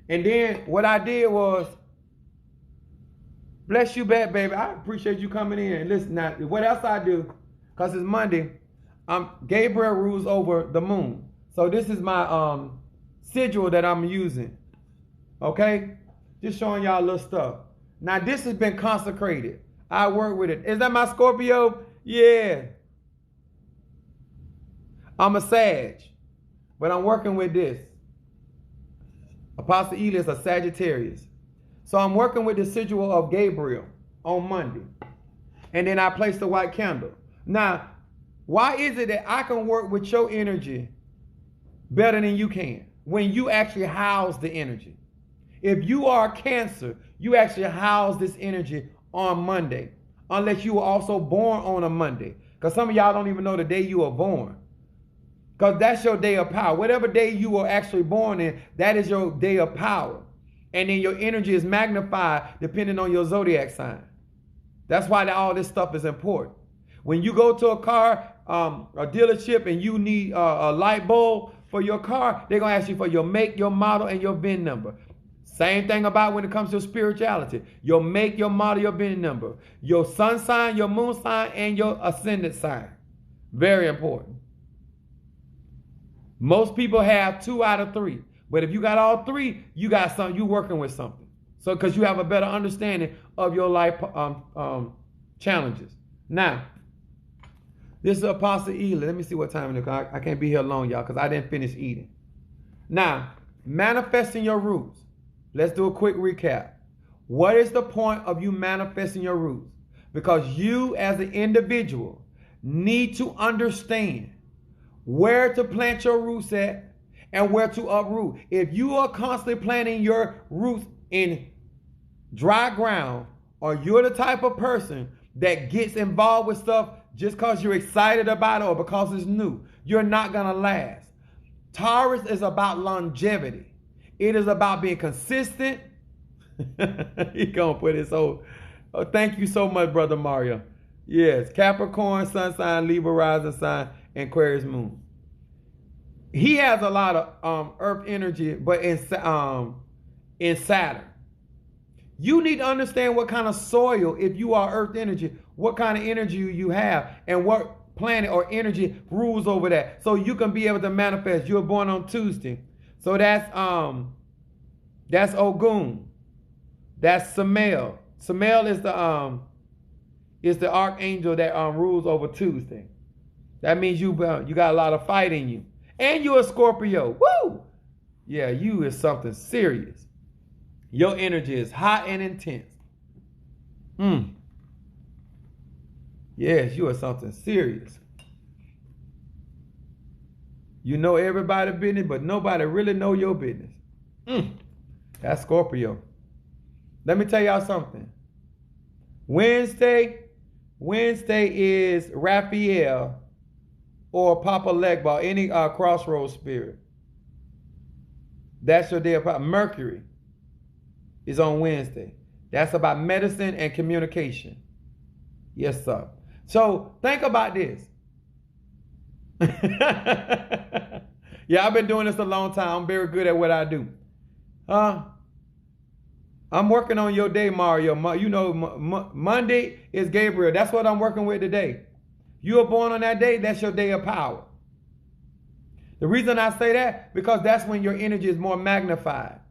and then what I did was, bless you back, baby. I appreciate you coming in. Listen, now, what else I do, because it's Monday, Gabriel rules over the moon. So this is my sigil that I'm using. Okay? Just showing y'all a little stuff. Now, this has been consecrated. I work with it. Is that my Scorpio? Yeah. I'm a Sag, but I'm working with this. Apostle Ely is a Sagittarius. So I'm working with the sigil of Gabriel on Monday. And then I place the white candle. Now, why is it that I can work with your energy better than you can when you actually house the energy? If you are Cancer, you actually house this energy on Monday, unless you were also born on a Monday. Because some of y'all don't even know the day you were born. Because that's your day of power. Whatever day you were actually born in, that is your day of power. And then your energy is magnified depending on your zodiac sign. That's why all this stuff is important. When you go to a car, a dealership, and you need a light bulb for your car, they're going to ask you for your make, your model, and your VIN number. Same thing about when it comes to spirituality. Your make, your model, your VIN number. Your sun sign, your moon sign, and your ascendant sign. Very important. Most people have 2 out of 3. But if you got all 3, you got something, you working with something. So because you have a better understanding of your life challenges. Now, this is Apostle Ely. Let me see what time it is. I can't be here long, y'all, because I didn't finish eating. Now, manifesting your roots. Let's do a quick recap. What is the point of you manifesting your roots? Because you as an individual need to understand where to plant your roots at and where to uproot. If you are constantly planting your roots in dry ground, or you're the type of person that gets involved with stuff just because you're excited about it or because it's new, you're not going to last. Taurus is about longevity. It is about being consistent. He's going to put his whole... Oh, thank you so much, Brother Mario. Yes, Capricorn, Sun sign, Libra, rising sign, and Aquarius moon. He has a lot of earth energy, but in Saturn. You need to understand what kind of soil, if you are earth energy, what kind of energy you have and what planet or energy rules over that. So you can be able to manifest. You were born on Tuesday. So that's Ogun. That's Samael. Samael is the archangel that rules over Tuesday. That means you got a lot of fight in you. And you're a Scorpio. Woo! Yeah, you is something serious. Your energy is hot and intense. Yes, you are something serious. You know everybody's business, but nobody really know your business. That's Scorpio. Let me tell y'all something. Wednesday is Raphael or Papa Legba, any crossroads spirit. That's your day of power. Mercury is on Wednesday. That's about medicine and communication. Yes, sir. So think about this. Yeah, I've been doing this a long time. I'm very good at what I do. I'm working on your day, Mario. You know, Monday is Gabriel. That's what I'm working with today. You were born on that day, that's your day of power. The reason I say that, because that's when your energy is more magnified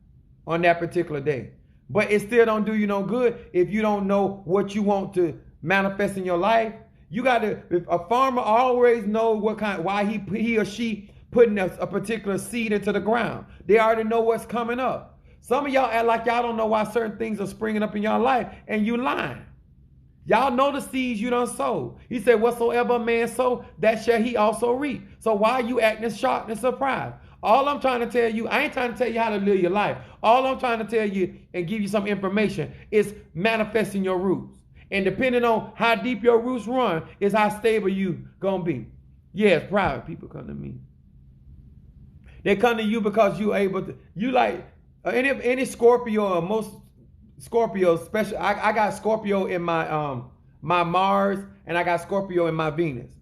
on that particular day. But it still don't do you no good if you don't know what you want to manifest in your life. You got to, a farmer always know why he or she putting a particular seed into the ground. They already know what's coming up. Some of y'all act like y'all don't know why certain things are springing up in your life, and you lying. Y'all know the seeds you done sowed. He said, whatsoever a man sow, that shall he also reap. So why are you acting shocked and surprised? All I'm trying to tell you, I ain't trying to tell you how to live your life. All I'm trying to tell you and give you some information is manifesting your roots. And depending on how deep your roots run is how stable you gonna be. Yes, private people come to me. They come to you because you able to. You like any Scorpio or most Scorpios. Special. I got Scorpio in my my Mars, and I got Scorpio in my Venus.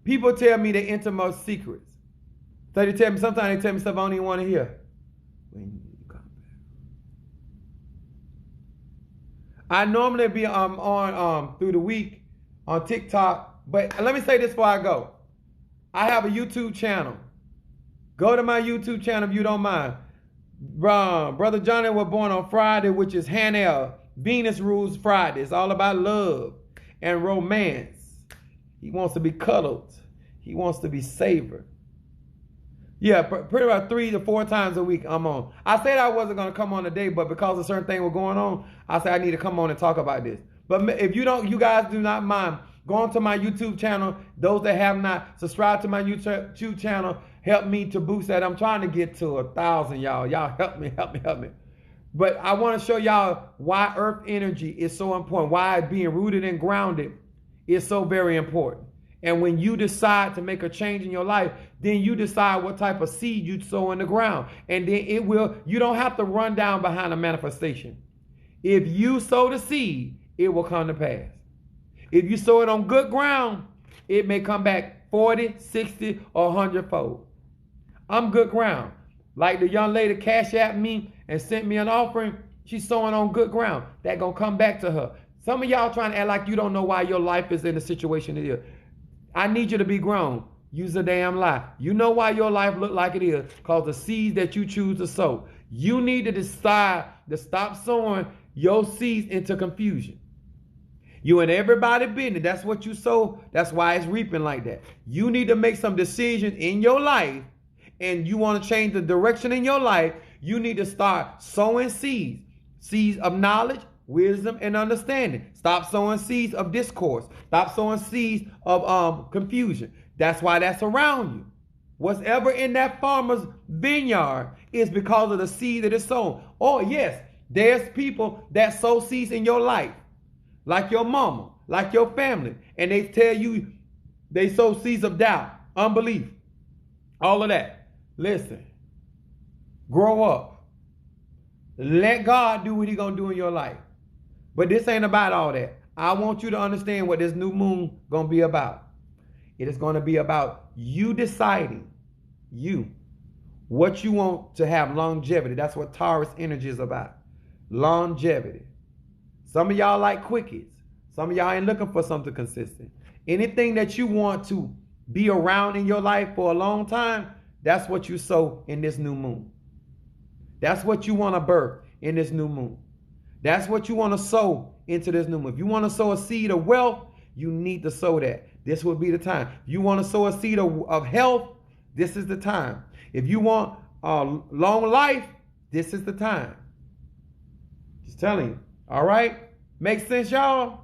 People tell me their innermost secrets. So they tell me, sometimes they tell me stuff I don't even want to hear. When you come back. I normally be on through the week on TikTok, but let me say this before I go. I have a YouTube channel. Go to my YouTube channel if you don't mind. Brother Johnny was born on Friday, which is Hanel. Venus rules Friday. It's all about love and romance. He wants to be cuddled. He wants to be savored. Yeah, pretty much 3 to 4 times a week I'm on. I said I wasn't going to come on today, but because a certain thing was going on, I said I need to come on and talk about this. But if you guys do not mind, go on to my YouTube channel. Those that have not subscribed to my YouTube channel, help me to boost that. I'm trying to get to 1,000, y'all. Y'all help me. But I want to show y'all why earth energy is so important, why being rooted and grounded is so very important. And when you decide to make a change in your life, then you decide what type of seed you sow in the ground. And then you don't have to run down behind a manifestation. If you sow the seed, it will come to pass. If you sow it on good ground, it may come back 40, 60, or 100-fold. I'm good ground. Like the young lady cash at me and sent me an offering, she's sowing on good ground. That gonna come back to her. Some of y'all trying to act like you don't know why your life is in the situation it is. I need you to be grown. Use a damn lie. You know why your life look like it is, because the seeds that you choose to sow. You need to decide to stop sowing your seeds into confusion. You and everybody business. That's what you sow. That's why it's reaping like that. You need to make some decisions in your life, and you want to change the direction in your life. You need to start sowing seeds. Seeds of knowledge, wisdom, and understanding. Stop sowing seeds of discourse. Stop sowing seeds of confusion. That's why that's around you. Whatever in that farmer's vineyard is because of the seed that is sown. Oh, yes, there's people that sow seeds in your life, like your mama, like your family, and they tell you they sow seeds of doubt, unbelief, all of that. Listen, grow up. Let God do what He's going to do in your life. But this ain't about all that. I want you to understand what this new moon going to be about. It is going to be about you deciding, what you want to have longevity. That's what Taurus energy is about. Longevity. Some of y'all like quickies. Some of y'all ain't looking for something consistent. Anything that you want to be around in your life for a long time, that's what you sow in this new moon. That's what you want to birth in this new moon. That's what you want to sow into this new moon. If you want to sow a seed of wealth, you need to sow that. This will be the time. If you want to sow a seed of health, this is the time. If you want long life, this is the time. Just telling you. All right? Makes sense, y'all?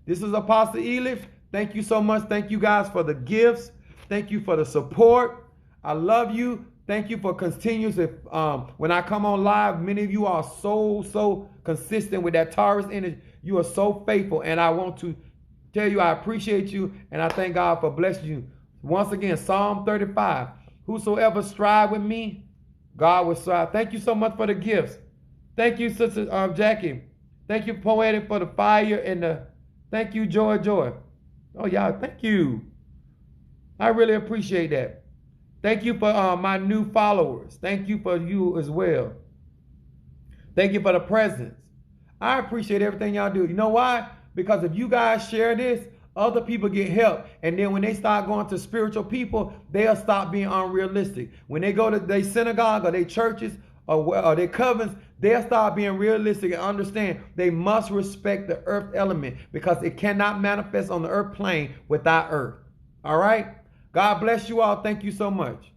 This is Apostle Elif. Thank you so much. Thank you guys for the gifts. Thank you for the support. I love you. Thank you for continuous. When I come on live, many of you are so consistent with that Taurus energy. You are so faithful, and I want to tell you I appreciate you, and I thank God for blessing you. Once again, Psalm 35. Whosoever strive with me, God will strive. Thank you so much for the gifts. Thank you, Sister Jackie. Thank you, Poetic, for the fire and the. Thank you, Joy. Oh, y'all, thank you. I really appreciate that. Thank you for my new followers. Thank you for you as well. Thank you for the presence. I appreciate everything y'all do. You know why? Because if you guys share this, other people get help. And then when they start going to spiritual people, they'll stop being unrealistic. When they go to their synagogue or their churches or their covenants, they'll start being realistic and understand they must respect the earth element because it cannot manifest on the earth plane without earth. All right? God bless you all. Thank you so much.